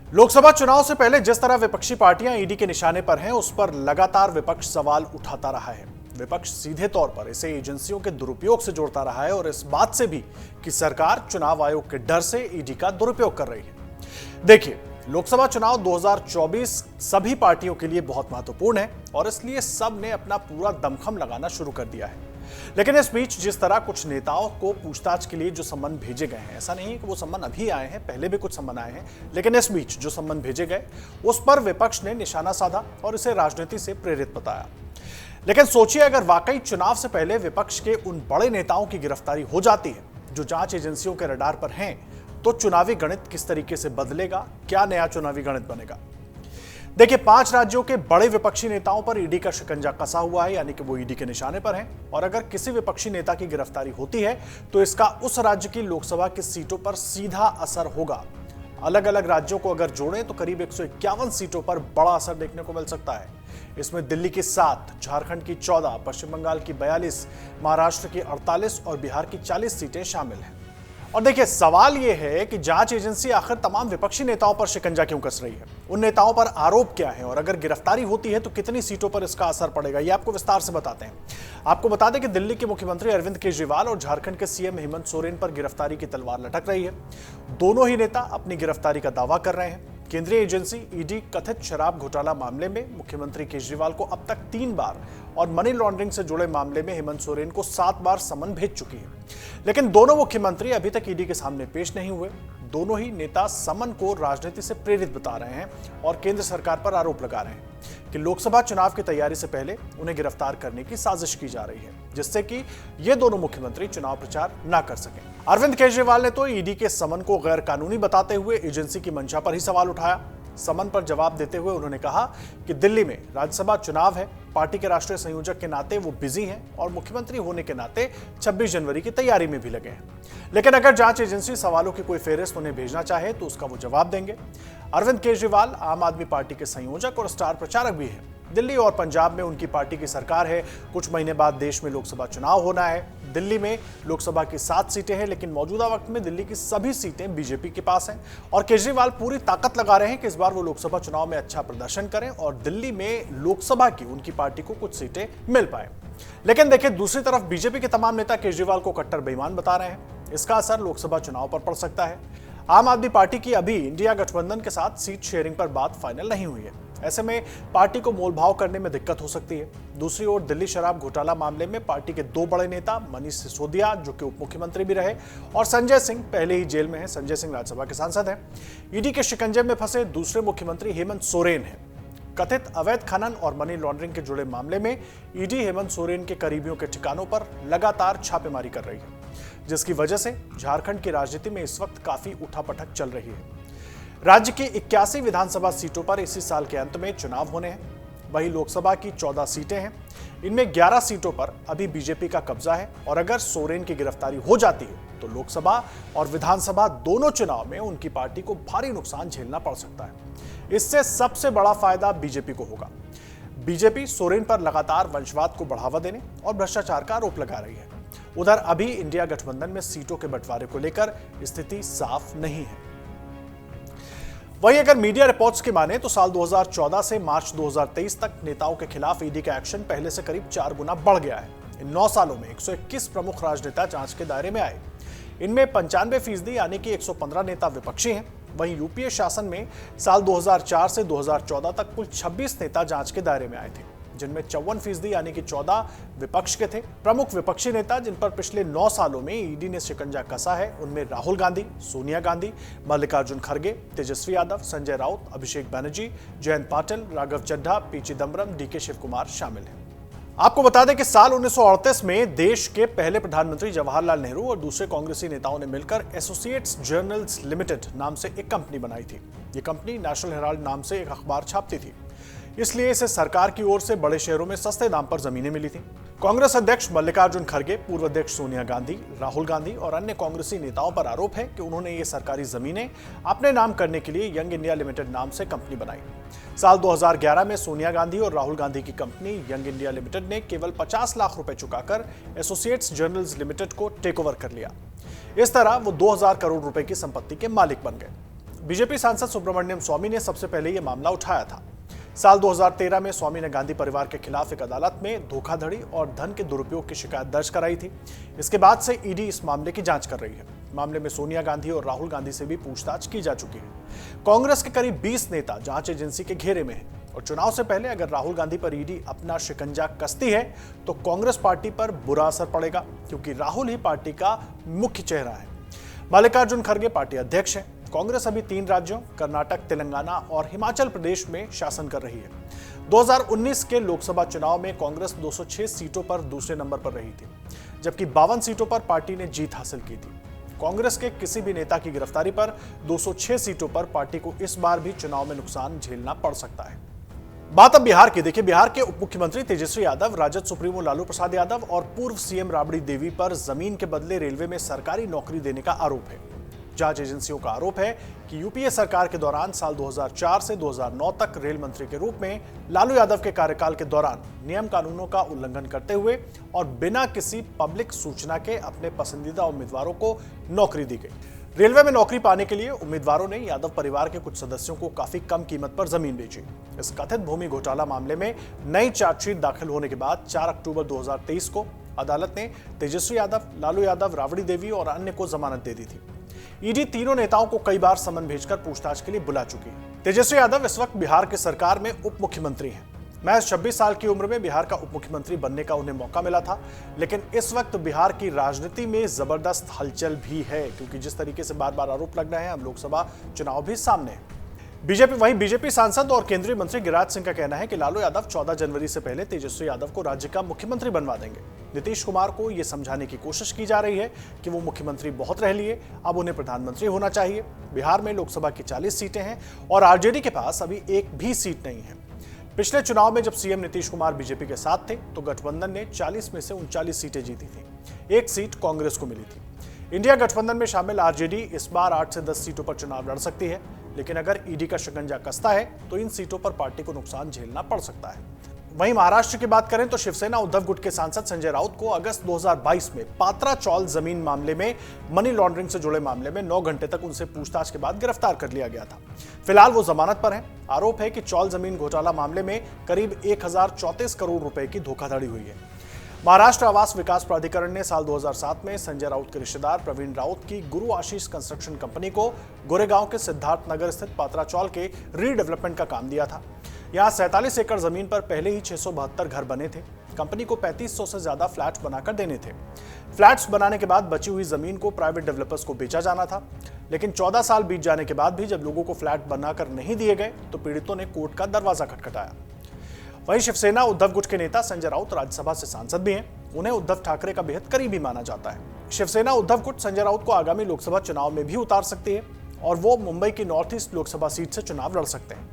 लोकसभा चुनाव से पहले जिस तरह विपक्षी पार्टियां ईडी के निशाने पर हैं, उस पर लगातार विपक्ष सवाल उठाता रहा है। विपक्ष सीधे तौर पर इसे एजेंसियों के दुरुपयोग से जोड़ता रहा है और इस बात से भी कि सरकार चुनाव आयोग के डर से ईडी का दुरुपयोग कर रही है। देखिए, लोकसभा चुनाव 2024 सभी पार्टियों के लिए बहुत महत्वपूर्ण है और इसलिए सब ने अपना पूरा दमखम लगाना शुरू कर दिया है। लेकिन इस बीच जिस तरह कुछ नेताओं को पूछताछ के लिए जो सम्मन भेजे गए हैं, ऐसा नहीं है कि वो सम्मन अभी आए हैं, पहले भी कुछ सम्मन आए हैं, लेकिन इस बीच जो सम्मन भेजे गए उस पर विपक्ष ने निशाना साधा और इसे राजनीति से प्रेरित बताया। लेकिन सोचिए, अगर वाकई चुनाव से पहले विपक्ष के उन बड़े नेताओं की गिरफ्तारी हो जाती है जो जांच एजेंसियों के रडार पर हैं, तो चुनावी गणित किस तरीके से बदलेगा, क्या नया चुनावी गणित बनेगा। देखिए, 5 राज्यों के बड़े विपक्षी नेताओं पर ईडी का शिकंजा कसा हुआ है, यानी कि वो ईडी के निशाने पर हैं और अगर किसी विपक्षी नेता की गिरफ्तारी होती है तो इसका उस राज्य की लोकसभा की सीटों पर सीधा असर होगा। अलग अलग राज्यों को अगर जोड़ें तो करीब 151 सीटों पर बड़ा असर देखने को मिल सकता है। इसमें दिल्ली की 7, झारखंड की 14, पश्चिम बंगाल की 42, महाराष्ट्र की 48 और बिहार की 40 सीटें शामिल हैं। और देखिए, सवाल यह है कि जांच एजेंसी आखिर तमाम विपक्षी नेताओं पर शिकंजा क्यों कस रही है, उन नेताओं पर आरोप क्या है और अगर गिरफ्तारी होती है तो कितनी सीटों पर इसका असर पड़ेगा, ये आपको विस्तार से बताते हैं। आपको बता दें कि दिल्ली के मुख्यमंत्री अरविंद केजरीवाल और झारखंड के सीएम हेमंत सोरेन पर गिरफ्तारी की तलवार लटक रही है। दोनों ही नेता अपनी गिरफ्तारी का दावा कर रहे हैं। केंद्रीय एजेंसी ईडी कथित शराब घोटाला मामले में मुख्यमंत्री केजरीवाल को अब तक 3 बार और मनी लॉन्ड्रिंग से जुड़े मामले में हेमंत सोरेन को 7 बार समन भेज चुकी है। लेकिन दोनों मुख्यमंत्री अभी तक ईडी के सामने पेश नहीं हुए। दोनों ही नेता समन को राजनीति से प्रेरित बता रहे हैं और केंद्र सरकार पर आरोप लगा रहे हैं कि लोकसभा चुनाव की तैयारी से पहले उन्हें गिरफ्तार करने की साजिश की जा रही है, जिससे कि ये दोनों मुख्यमंत्री चुनाव प्रचार ना कर सकें। अरविंद केजरीवाल ने तो ईडी के समन को गैर कानूनी बताते हुए एजेंसी की मंशा पर ही सवाल उठाया। समन पर जवाब देते हुए उन्होंने कहा कि दिल्ली में राज्यसभा चुनाव है, पार्टी के राष्ट्रीय संयोजक के नाते वो बिजी हैं और मुख्यमंत्री होने के नाते 26 जनवरी की तैयारी में भी लगे हैं। लेकिन अगर जांच एजेंसी सवालों की कोई फेहरिस्त उन्हें भेजना चाहे तो उसका वो जवाब देंगे। अरविंद केजरीवाल आम आदमी पार्टी के संयोजक और स्टार प्रचारक भी हैं। दिल्ली और पंजाब में उनकी पार्टी की सरकार है। कुछ महीने बाद देश में लोकसभा चुनाव होना है। दिल्ली में लोकसभा की 7 सीटें हैं, लेकिन मौजूदा वक्त में दिल्ली की सभी सीटें बीजेपी के पास हैं और केजरीवाल पूरी ताकत लगा रहे हैं कि इस बार वो लोकसभा चुनाव में अच्छा प्रदर्शन करें और दिल्ली में लोकसभा की उनकी पार्टी को कुछ सीटें मिल पाए। लेकिन देखिए, दूसरी तरफ बीजेपी के तमाम नेता केजरीवाल को कट्टर बेईमान बता रहे हैं। इसका असर लोकसभा चुनाव पर पड़ सकता है। आम आदमी पार्टी की अभी इंडिया गठबंधन के साथ सीट शेयरिंग पर बात फाइनल नहीं हुई है। ऐसे में पार्टी को मोलभाव करने में दिक्कत हो सकती है। दूसरी ओर दिल्ली शराब घोटाला मामले में पार्टी के 2 बड़े नेता मनीष सिसोदिया, जो कि उप मुख्यमंत्री भी रहे, और संजय सिंह पहले ही जेल में हैं। संजय सिंह राज्यसभा के सांसद हैं। ईडी के शिकंजे में फंसे दूसरे मुख्यमंत्री हेमंत सोरेन हैं। कथित अवैध खनन और मनी लॉन्ड्रिंग के जुड़े मामले में ईडी हेमंत सोरेन के करीबियों के ठिकानों पर लगातार छापेमारी कर रही है, जिसकी वजह से झारखंड की राजनीति में इस वक्त काफी उठापटक चल रही है। राज्य की 81 विधानसभा सीटों पर इसी साल के अंत में चुनाव होने हैं। वहीं लोकसभा की 14 सीटें हैं। इनमें 11 सीटों पर अभी बीजेपी का कब्जा है और अगर सोरेन की गिरफ्तारी हो जाती है तो लोकसभा और विधानसभा दोनों चुनाव में उनकी पार्टी को भारी नुकसान झेलना पड़ सकता है। इससे सबसे बड़ा फायदा बीजेपी को होगा। बीजेपी सोरेन पर लगातार वंशवाद को बढ़ावा देने और भ्रष्टाचार का आरोप लगा रही है। उधर अभी इंडिया गठबंधन में सीटों के बंटवारे को लेकर स्थिति साफ नहीं है। वहीं अगर मीडिया रिपोर्ट्स की माने तो साल 2014 से मार्च 2023 तक नेताओं के खिलाफ ईडी का एक्शन पहले से करीब 4 गुना बढ़ गया है। इन 9 सालों में 121 प्रमुख राजनेता जांच के दायरे में आए। इनमें 95% यानी कि 115 नेता विपक्षी हैं। वहीं यूपीए शासन में साल 2004 से 2014 तक कुल 26 नेता जांच के दायरे में आए थे, जिनमें 54% यानी कि 14 विपक्ष के थे। प्रमुख विपक्षी नेता जिन पर पिछले 9 सालों में ईडी ने शिकंजा कसा है, उनमें राहुल गांधी, सोनिया गांधी, मल्लिकार्जुन खड़गे, तेजस्वी यादव, संजय राउत, अभिषेक बनर्जी, जयंत पाटिल, राघव चड्ढा, पी चिदंबरम, डीके शिव कुमार शामिल हैं। आपको बता दें कि साल 1938 में देश के पहले प्रधानमंत्री जवाहरलाल नेहरू और दूसरे कांग्रेसी नेताओं ने मिलकर एसोसिएट्स जर्नल्स लिमिटेड नाम से एक कंपनी बनाई थी। ये कंपनी नेशनल हेराल्ड नाम से एक अखबार छापती थी, इसलिए इसे सरकार की ओर से बड़े शहरों में सस्ते दाम पर जमीनें मिली थी। कांग्रेस अध्यक्ष मल्लिकार्जुन खड़गे, पूर्व अध्यक्ष सोनिया गांधी, राहुल गांधी और अन्य कांग्रेसी नेताओं पर आरोप है कि उन्होंने ये सरकारी जमीनें अपने नाम करने के लिए यंग इंडिया लिमिटेड नाम से कंपनी बनाई। साल 2011 में सोनिया गांधी और राहुल गांधी की कंपनी यंग इंडिया लिमिटेड ने केवल 50 लाख रुपए चुकाकर एसोसिएट्स जर्नल्स लिमिटेड को टेक ओवर कर लिया। इस तरह वो 2000 करोड़ रुपए की संपत्ति के मालिक बन गए। बीजेपी सांसद सुब्रमण्यम स्वामी ने सबसे पहले यह मामला उठाया था। साल 2013 में स्वामी ने गांधी परिवार के खिलाफ एक अदालत में धोखाधड़ी और धन के दुरुपयोग की शिकायत दर्ज कराई थी। इसके बाद से ईडी इस मामले की जांच कर रही है। मामले में सोनिया गांधी और राहुल गांधी से भी पूछताछ की जा चुकी है। कांग्रेस के करीब 20 नेता जांच एजेंसी के घेरे में हैं और चुनाव से पहले अगर राहुल गांधी पर ईडी अपना शिकंजा कसती है तो कांग्रेस पार्टी पर बुरा असर पड़ेगा, क्योंकि राहुल ही पार्टी का मुख्य चेहरा है। मल्लिकार्जुन खड़गे पार्टी अध्यक्ष हैं। कांग्रेस अभी 3 राज्यों कर्नाटक, तेलंगाना और हिमाचल प्रदेश में शासन कर रही है। 2019 के लोकसभा चुनाव में कांग्रेस 206 सीटों पर दूसरे नंबर पर रही थी, जबकि 52 सीटों पर पार्टी ने जीत हासिल की थी। कांग्रेस के किसी भी नेता की गिरफ्तारी पर 206 सीटों पर पार्टी को इस बार भी चुनाव में नुकसान झेलना पड़ सकता है। बात अब बिहार की। देखिए, बिहार के उप मुख्यमंत्री तेजस्वी यादव, राजद सुप्रीमो लालू प्रसाद यादव और पूर्व सीएम राबड़ी देवी पर जमीन के बदले रेलवे में सरकारी नौकरी देने का आरोप है। जांच एजेंसियों का आरोप है कि यूपीए सरकार के दौरान साल 2004 से 2009 तक रेल मंत्री के रूप में लालू यादव के कार्यकाल के दौरान नियम कानूनों का उल्लंघन करते हुए और बिना किसी पब्लिक सूचना के अपने पसंदीदा उम्मीदवारों को नौकरी दी गई। रेलवे में नौकरी पाने के लिए उम्मीदवारों ने यादव परिवार के कुछ सदस्यों को काफी कम कीमत पर जमीन बेची। इस कथित भूमि घोटाला मामले में नई चार्जशीट दाखिल होने के बाद 4 अक्टूबर 2023 को अदालत ने तेजस्वी यादव, लालू यादव, राबड़ी देवी और अन्य को जमानत दे दी थी। ईडी तीनों नेताओं को कई बार समन भेजकर पूछताछ के लिए बुला चुकी है। तेजस्वी यादव इस वक्त बिहार की सरकार में उप मुख्यमंत्री हैं। महज 26 साल की उम्र में बिहार का उप मुख्यमंत्री बनने का उन्हें मौका मिला था, लेकिन इस वक्त बिहार की राजनीति में जबरदस्त हलचल भी है, क्योंकि जिस तरीके से बार बार आरोप लग रहे हैं, अब लोकसभा चुनाव भी सामने है। बीजेपी सांसद और केंद्रीय मंत्री गिरिराज सिंह का कहना है कि लालू यादव 14 जनवरी से पहले तेजस्वी यादव को राज्य का मुख्यमंत्री बनवा देंगे। नीतीश कुमार को यह समझाने की कोशिश की जा रही है कि वो मुख्यमंत्री बहुत रह लिए, अब उन्हें प्रधानमंत्री होना चाहिए। बिहार में लोकसभा की 40 सीटें हैं और आरजेडी के पास अभी एक भी सीट नहीं है। पिछले चुनाव में जब सीएम नीतीश कुमार बीजेपी के साथ थे तो गठबंधन ने 40 में से 39 सीटें जीती थी। एक सीट कांग्रेस को मिली थी। इंडिया गठबंधन में शामिल आरजेडी इस बार 8 से 10 सीटों पर चुनाव लड़ सकती है, लेकिन अगर ईडी का शिकंजा कसता है तो इन सीटों पर पार्टी को नुकसान झेलना पड़ सकता है। वहीं महाराष्ट्र की बात करें तो शिवसेना उद्धव गुट के सांसद संजय राउत को अगस्त 2022 में पात्रा चौल जमीन मामले में मनी लॉन्ड्रिंग से जुड़े मामले में 9 घंटे तक उनसे पूछताछ के बाद गिरफ्तार कर लिया गया था। फिलहाल वो जमानत पर हैं। आरोप है कि चौल जमीन घोटाला मामले में करीब 1034 करोड़ रुपए की धोखाधड़ी हुई है। महाराष्ट्र आवास विकास प्राधिकरण ने साल 2007 में संजय राउत के रिश्तेदार प्रवीण राउत की गुरु आशीष कंस्ट्रक्शन कंपनी को गोरेगांव के सिद्धार्थ नगर स्थित पात्रा चौल के रीडेवलपमेंट का काम दिया था। यहां 47 एकड़ जमीन पर पहले ही 672 घर बने थे। कंपनी को 3500 से ज्यादा फ्लैट्स बनाकर देने थे। फ्लैट्स बनाने के बाद बची हुई जमीन को प्राइवेट डेवलपर्स को बेचा जाना था, लेकिन 14 साल बीत जाने के बाद भी जब लोगों को फ्लैट बनाकर नहीं दिए गए तो पीड़ितों ने कोर्ट का दरवाजा खटखटाया। वहीं शिवसेना उद्धव गुट के नेता संजय राउत राज्यसभा से सांसद भी हैं। उन्हें उद्धव ठाकरे का बेहद करीबी माना जाता है। शिवसेना उद्धव गुट संजय राउत को आगामी लोकसभा चुनाव में भी उतार सकती है और वो मुंबई की नॉर्थ ईस्ट लोकसभा सीट से चुनाव लड़ सकते हैं।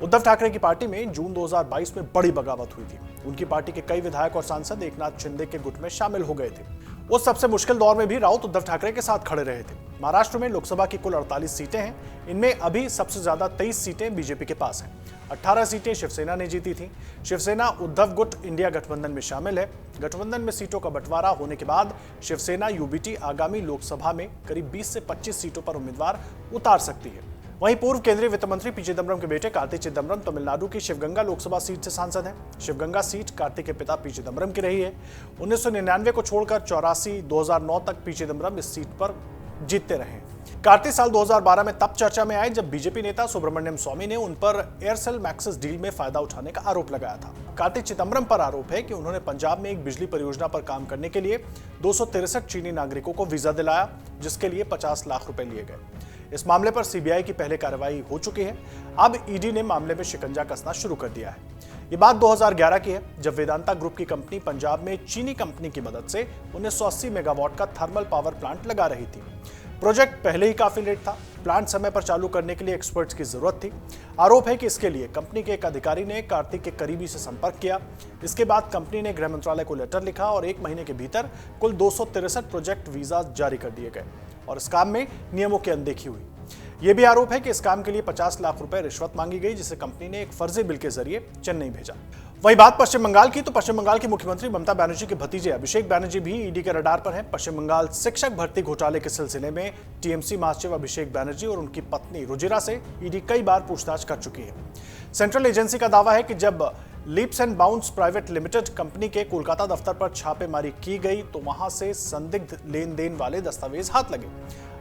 उद्धव ठाकरे की पार्टी में जून 2022 में बड़ी बगावत हुई थी। उनकी पार्टी के कई विधायक और सांसद एकनाथ शिंदे के गुट में शामिल हो गए थे। उस सबसे मुश्किल दौर में भी राउत उद्धव ठाकरे के साथ खड़े रहे थे। महाराष्ट्र में लोकसभा की कुल 48 सीटें हैं। इनमें अभी सबसे ज्यादा 23 सीटें बीजेपी के पास हैं। 18 सीटें शिवसेना ने जीती थी। शिवसेना उद्धव गुट इंडिया गठबंधन में शामिल है। गठबंधन में सीटों का बंटवारा होने के बाद शिवसेना यूबीटी आगामी लोकसभा में करीब 20 से 25 सीटों पर उम्मीदवार उतार सकती है। वहीं पूर्व केंद्रीय वित्त मंत्री पी चिदम्बरम के बेटे कार्ति चिदम्बरम तमिलनाडु की शिवगंगा लोकसभा सीट से सांसद हैं। शिवगंगा सीट कार्ति के पिता पी चिदम्बरम की रही है। 1999 को छोड़कर 84, 2009 तक पी चिदम्बरम इस सीट पर जीतते रहे। कार्ति साल 2012 में तब चर्चा में आए जब बीजेपी नेता सुब्रमण्यम स्वामी ने उन पर एयरसेल मैक्सिस डील में फायदा उठाने का आरोप लगाया था। कार्ति चिदम्बरम पर आरोप है कि उन्होंने पंजाब में एक बिजली परियोजना पर काम करने के लिए 263 चीनी नागरिकों को वीजा दिलाया, जिसके लिए 50 लाख रुपए लिए गए। इस मामले पर सीबीआई की पहले कार्रवाई हो चुकी है। अब ईडी ने मामले में शिकंजा कसना शुरू कर दिया है। ये बात 2011 की है, जब वेदांता ग्रुप की कंपनी पंजाब में चीनी कंपनी की मदद से 1980 मेगावाट का थर्मल पावर प्लांट लगा रही थी। प्रोजेक्ट पहले ही काफी लेट था। प्लांट समय पर चालू करने के लिए एक्सपर्ट्स की जरूरत थी। आरोप है कि इसके लिए कंपनी के एक अधिकारी ने कार्तिक के करीबी से संपर्क किया। इसके बाद कंपनी ने गृह मंत्रालय को लेटर लिखा और 1 महीने के भीतर कुल 263 प्रोजेक्ट वीजा जारी कर दिए गए और इस काम में नियमों की अनदेखी हुई। यह भी आरोप है कि इस काम के लिए 50 लाख रुपए रिश्वत मांगी गई, जिसे कंपनी ने एक फर्जी बिल के जरिए चेन्नई भेजा। वही बात पश्चिम बंगाल की, तो पश्चिम बंगाल की मुख्यमंत्री ममता बनर्जी के भतीजे अभिषेक बनर्जी भी ईडी के रडार पर हैं। पश्चिम बंगाल शिक्षक भर्ती घोटाले के सिलसिले में टीएमसी महासचिव अभिषेक बनर्जी और उनकी पत्नी रुजिरा से ईडी कई बार पूछताछ कर चुकी है। सेंट्रल एजेंसी का दावा है कि जब leaps and bounds private limited company के कोलकाता दफ्तर पर छापेमारी की गई तो वहां से संदिग्ध लेन देन वाले दस्तावेज हाथ लगे।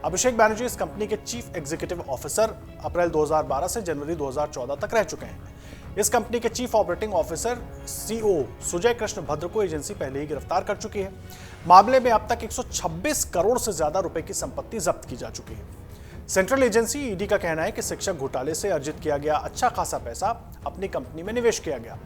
अभिषेक बनर्जी इस कंपनी के चीफ एग्जीक्यूटिव ऑफिसर अप्रैल 2012 से जनवरी 2014 तक रह चुके हैं। इस कंपनी के chief operating officer CO Sujay Krishna भद्र को एजेंसी पहले ही गिरफ्तार कर चुकी है। मामले में अब तक 126 करोड़ से ज्यादा रुपए की संपत्ति जब्त की जा चुकी है। सेंट्रल एजेंसी ईडी का कहना है कि शिक्षक घोटाले से अर्जित किया गया अच्छा खासा पैसा अपनी कंपनी में निवेश किया गया।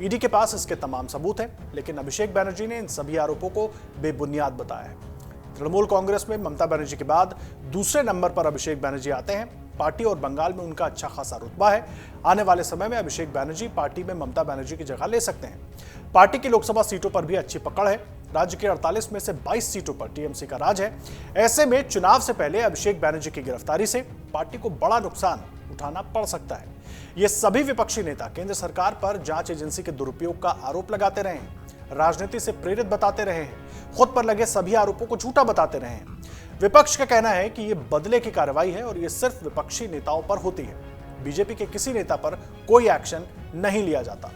ईडी के पास इसके तमाम सबूत हैं, लेकिन अभिषेक बनर्जी ने इन सभी आरोपों को बेबुनियाद बताया है। तृणमूल कांग्रेस में ममता बनर्जी के बाद दूसरे नंबर पर अभिषेक बनर्जी आते हैं। पार्टी और बंगाल में उनका अच्छा खासा रुतबा है। आने वाले समय में अभिषेक बनर्जी पार्टी में ममता बनर्जी की जगह ले सकते हैं। पार्टी की लोकसभा सीटों पर भी अच्छी पकड़ है। राज्य के 48 में से 22 सीटों पर टीएमसी का राज है। ऐसे में चुनाव से पहले अभिषेक बनर्जी की गिरफ्तारी से पार्टी को बड़ा नुकसान उठाना पड़ सकता है। ये सभी विपक्षी नेता केंद्र सरकार पर जांच एजेंसी के दुरुपयोग का आरोप लगाते रहे हैं, राजनीति से प्रेरित बताते रहे हैं, खुद पर लगे सभी आरोपों को झूठा बताते रहे हैं। विपक्ष का कहना है कि ये बदले की कार्रवाई है और ये सिर्फ विपक्षी नेताओं पर होती है। बीजेपी के किसी नेता पर कोई एक्शन नहीं लिया जाता।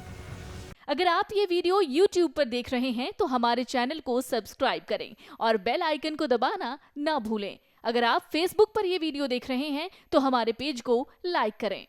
अगर आप ये वीडियो YouTube पर देख रहे हैं तो हमारे चैनल को सब्सक्राइब करें और बेल आइकन को दबाना ना भूलें। अगर आप Facebook पर ये वीडियो देख रहे हैं तो हमारे पेज को लाइक करें।